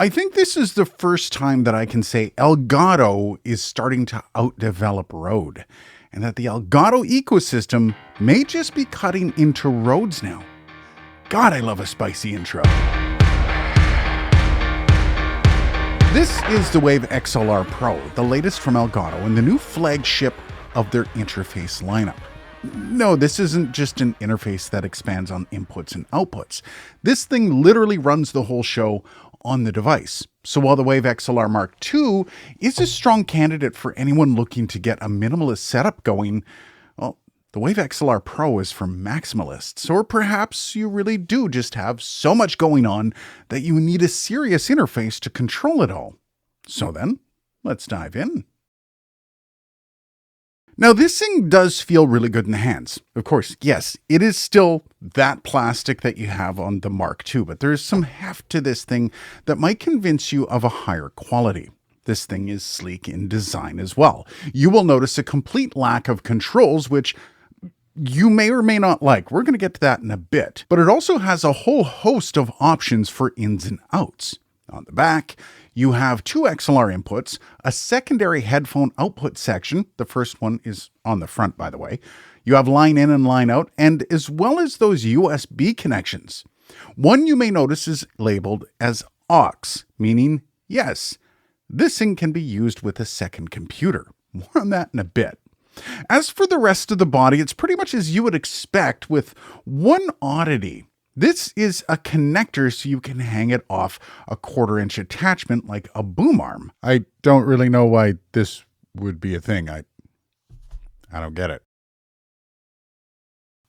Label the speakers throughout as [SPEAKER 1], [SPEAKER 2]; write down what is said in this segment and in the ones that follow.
[SPEAKER 1] I think this is the first time that I can say Elgato is starting to outdevelop Rode, and that the Elgato ecosystem may just be cutting into Rodes now. God, I love a spicy intro. This is the Wave XLR Pro, the latest from Elgato and the new flagship of their interface lineup. No, this isn't just an interface that expands on inputs and outputs. This thing literally runs the whole show on the device. So while the Wave XLR Mark II is a strong candidate for anyone looking to get a minimalist setup going, well, the Wave XLR Pro is for maximalists, or perhaps you really do just have so much going on that you need a serious interface to control it all. So then, let's dive in. Now, this thing does feel really good in the hands. Of course, yes, it is still that plastic that you have on the Mark II, but there's some heft to this thing that might convince you of a higher quality. This thing is sleek in design as well. You will notice a complete lack of controls, which you may or may not like. We're going to get to that in a bit. But it also has a whole host of options for ins and outs. On the back, you have two XLR inputs, a secondary headphone output section. The first one is on the front, by the way. You have line in and line out, and as well as those USB connections. One you may notice is labeled as aux, meaning yes, this thing can be used with a second computer. More on that in a bit. As for the rest of the body, it's pretty much as you would expect, with one oddity. This is a connector so you can hang it off a 1/4-inch attachment like a boom arm. I don't really know why this would be a thing. I don't get it.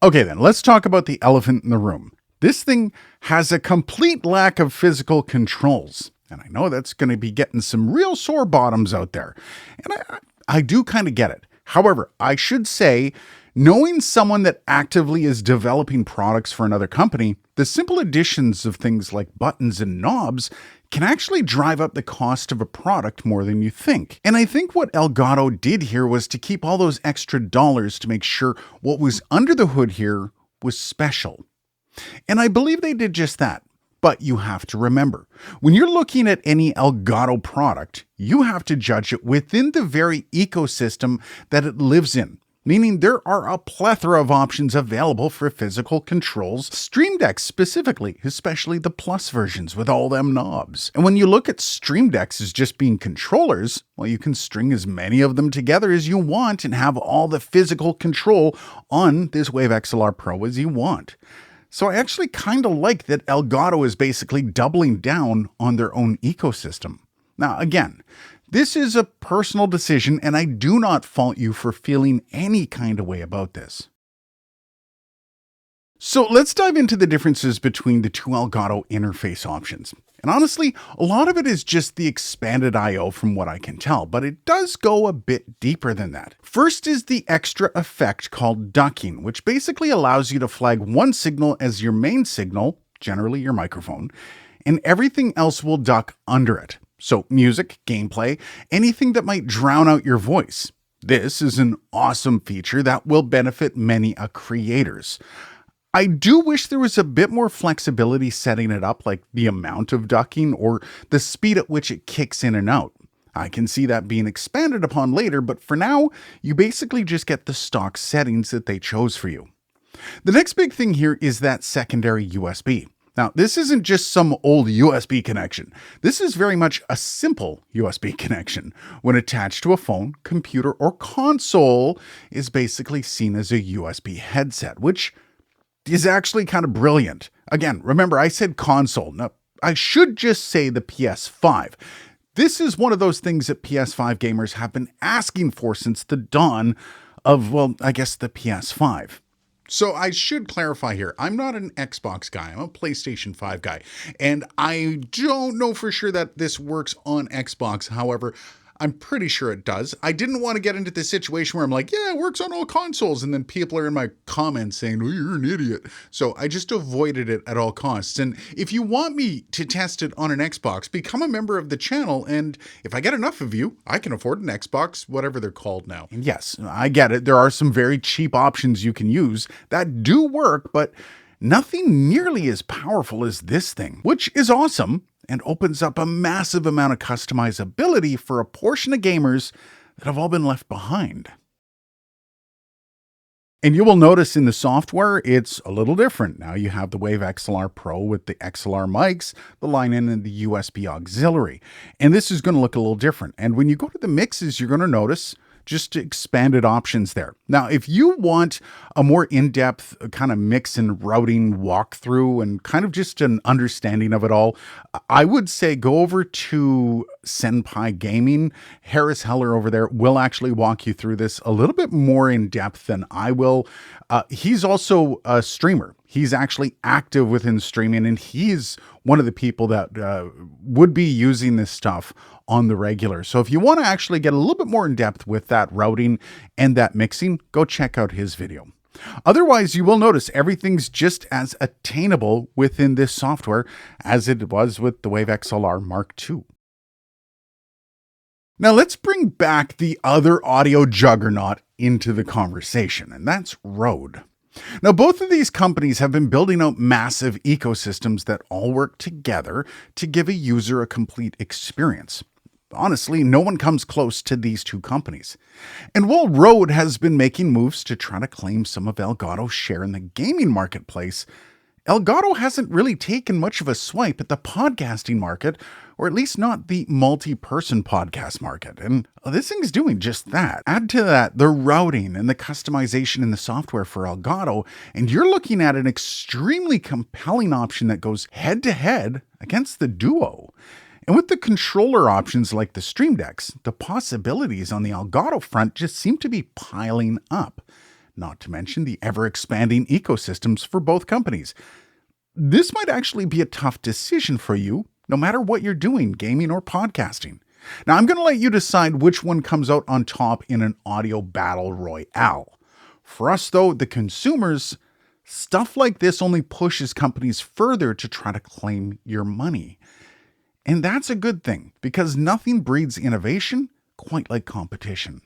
[SPEAKER 1] Okay then, let's talk about the elephant in the room. This thing has a complete lack of physical controls. And I know that's going to be getting some real sore bottoms out there. And I do kind of get it. However, I should say, knowing someone that actively is developing products for another company, the simple additions of things like buttons and knobs can actually drive up the cost of a product more than you think. And I think what Elgato did here was to keep all those extra dollars to make sure what was under the hood here was special. And I believe they did just that. But you have to remember, when you're looking at any Elgato product, you have to judge it within the very ecosystem that it lives in. Meaning there are a plethora of options available for physical controls, Stream Decks specifically, especially the Plus versions with all them knobs. And when you look at Stream Decks as just being controllers, well, you can string as many of them together as you want and have all the physical control on this Wave XLR Pro as you want. So I actually kind of like that Elgato is basically doubling down on their own ecosystem. Now, again, this is a personal decision, and I do not fault you for feeling any kind of way about this. So let's dive into the differences between the two Elgato interface options. And honestly, a lot of it is just the expanded I/O from what I can tell, but it does go a bit deeper than that. First is the extra effect called ducking, which basically allows you to flag one signal as your main signal, generally your microphone, and everything else will duck under it. So music, gameplay, anything that might drown out your voice. This is an awesome feature that will benefit many creators. I do wish there was a bit more flexibility setting it up, like the amount of ducking or the speed at which it kicks in and out. I can see that being expanded upon later, but for now, you basically just get the stock settings that they chose for you. The next big thing here is that secondary USB. Now, this isn't just some old USB connection. This is very much a simple USB connection. When attached to a phone, computer, or console, is basically seen as a USB headset, which is actually kind of brilliant. Again, remember I said console. Now, I should just say the PS5. This is one of those things that PS5 gamers have been asking for since the dawn of, well, I guess the PS5. So I should clarify here, I'm not an Xbox guy, I'm a PlayStation 5 guy, and I don't know for sure that this works on Xbox. However, I'm pretty sure it does. I didn't want to get into this situation where I'm like, yeah, it works on all consoles, and then people are in my comments saying, oh, you're an idiot. So I just avoided it at all costs. And if you want me to test it on an Xbox, become a member of the channel, and if I get enough of you, I can afford an Xbox, whatever they're called now. And yes, I get it. There are some very cheap options you can use that do work, but nothing nearly as powerful as this thing, which is awesome. and opens up a massive amount of customizability for a portion of gamers that have all been left behind. And you will notice in the software, it's a little different. Now you have the Wave XLR Pro with the XLR mics, the line-in, and the USB auxiliary. And this is going to look a little different. And when you go to the mixes, you're going to notice just expanded options there. Now, if you want a more in-depth kind of mix and routing walkthrough and kind of just an understanding of it all, I would say go over to Senpai Gaming. Harris Heller over there will actually walk you through this a little bit more in depth than I will. He's also a streamer. He's actually active within streaming, and he's one of the people that would be using this stuff on the regular. So if you want to actually get a little bit more in depth with that routing and that mixing, go check out his video. Otherwise, you will notice everything's just as attainable within this software as it was with the Wave XLR Mark II. Now let's bring back the other audio juggernaut into the conversation, and that's Rode. Now, both of these companies have been building out massive ecosystems that all work together to give a user a complete experience. Honestly, no one comes close to these two companies. And while Rode has been making moves to try to claim some of Elgato's share in the gaming marketplace, Elgato hasn't really taken much of a swipe at the podcasting market, or at least not the multi-person podcast market. And this thing's doing just that. Add to that the routing and the customization in the software for Elgato, and you're looking at an extremely compelling option that goes head-to-head against the Duo. And with the controller options like the Stream Decks, the possibilities on the Elgato front just seem to be piling up. Not to mention the ever-expanding ecosystems for both companies. This might actually be a tough decision for you, no matter what you're doing, gaming or podcasting. Now, I'm going to let you decide which one comes out on top in an audio battle royale. For us, though, the consumers, stuff like this only pushes companies further to try to claim your money. And that's a good thing, because nothing breeds innovation quite like competition.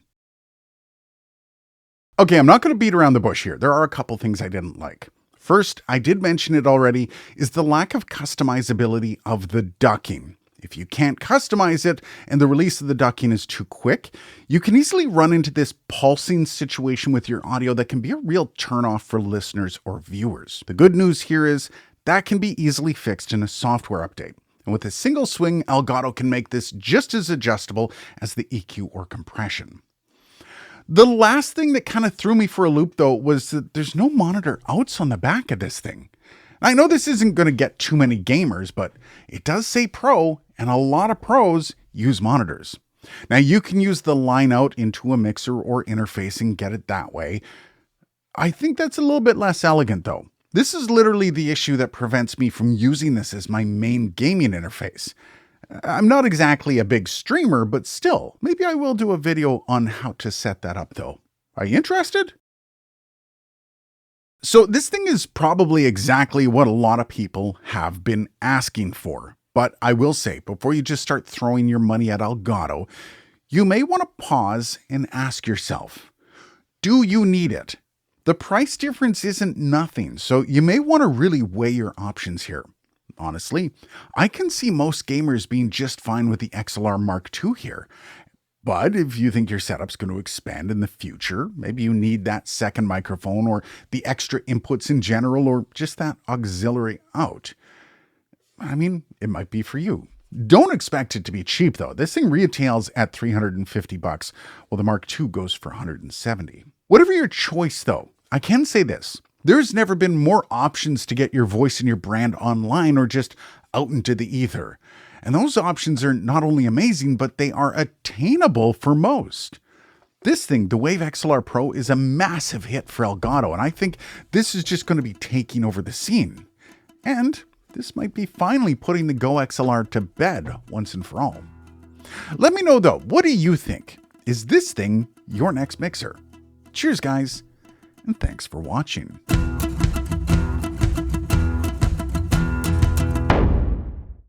[SPEAKER 1] Okay, I'm not going to beat around the bush here. There are a couple things I didn't like. First, I did mention it already, is the lack of customizability of the ducking. If you can't customize it and the release of the ducking is too quick, you can easily run into this pulsing situation with your audio that can be a real turnoff for listeners or viewers. The good news here is that can be easily fixed in a software update. And with a single swing, Elgato can make this just as adjustable as the EQ or compression. The last thing that kind of threw me for a loop, though, was that there's no monitor outs on the back of this thing. I know this isn't going to get too many gamers, but it does say Pro, and a lot of pros use monitors. Now, you can use the line out into a mixer or interface and get it that way. I think that's a little bit less elegant, though. This is literally the issue that prevents me from using this as my main gaming interface. I'm not exactly a big streamer, but still, maybe I will do a video on how to set that up though. Are you interested? So this thing is probably exactly what a lot of people have been asking for. But I will say, before you just start throwing your money at Elgato, you may want to pause and ask yourself, do you need it? The price difference isn't nothing, so you may want to really weigh your options here. Honestly, I can see most gamers being just fine with the XLR Mark II here. But if you think your setup's going to expand in the future, maybe you need that second microphone or the extra inputs in general or just that auxiliary out. I mean, it might be for you. Don't expect it to be cheap though. This thing retails at $350, while the Mark II goes for $170. Whatever your choice though, I can say this. There's never been more options to get your voice and your brand online or just out into the ether. And those options are not only amazing, but they are attainable for most. This thing, the Wave XLR Pro, is a massive hit for Elgato, and I think this is just going to be taking over the scene. And this might be finally putting the Go XLR to bed once and for all. Let me know though, what do you think? Is this thing your next mixer? Cheers guys, and thanks for watching.